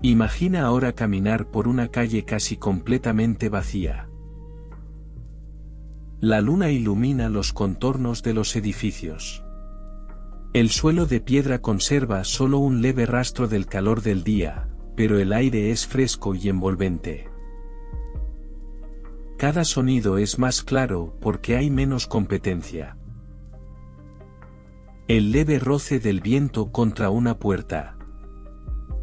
Imagina ahora caminar por una calle casi completamente vacía. La luna ilumina los contornos de los edificios. El suelo de piedra conserva solo un leve rastro del calor del día, pero el aire es fresco y envolvente. Cada sonido es más claro porque hay menos competencia. El leve roce del viento contra una puerta.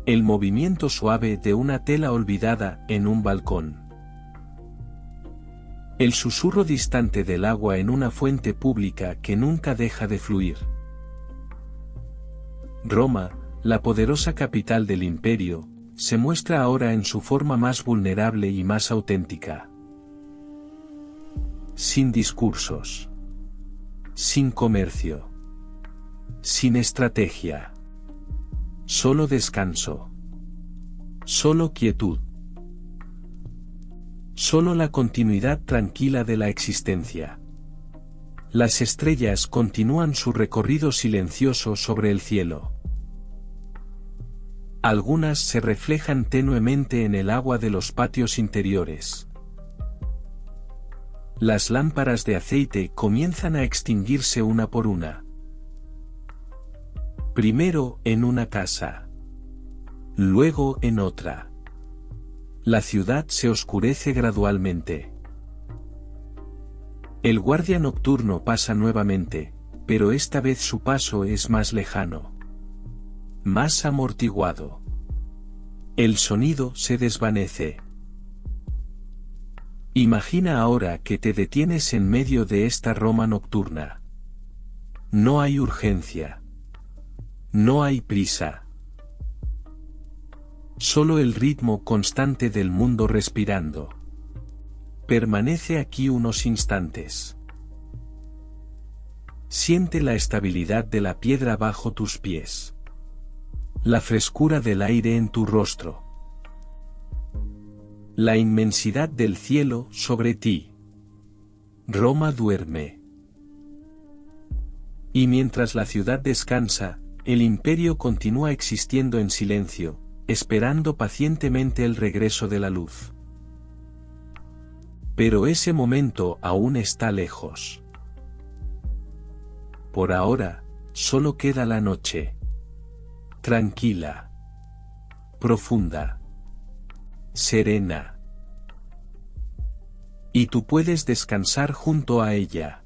El movimiento suave de una tela olvidada en un balcón. El susurro distante del agua en una fuente pública que nunca deja de fluir. Roma, la poderosa capital del imperio, se muestra ahora en su forma más vulnerable y más auténtica. Sin discursos. Sin comercio. Sin estrategia. Solo descanso. Solo quietud. Solo la continuidad tranquila de la existencia. Las estrellas continúan su recorrido silencioso sobre el cielo. Algunas se reflejan tenuemente en el agua de los patios interiores. Las lámparas de aceite comienzan a extinguirse una por una. Primero en una casa. Luego en otra. La ciudad se oscurece gradualmente. El guardia nocturno pasa nuevamente, pero esta vez su paso es más lejano. Más amortiguado. El sonido se desvanece. Imagina ahora que te detienes en medio de esta Roma nocturna. No hay urgencia. No hay prisa. Solo el ritmo constante del mundo respirando. Permanece aquí unos instantes. Siente la estabilidad de la piedra bajo tus pies. La frescura del aire en tu rostro. La inmensidad del cielo sobre ti. Roma duerme. Y mientras la ciudad descansa, el imperio continúa existiendo en silencio, esperando pacientemente el regreso de la luz. Pero ese momento aún está lejos. Por ahora, solo queda la noche. Tranquila. Profunda. Serena. Y tú puedes descansar junto a ella.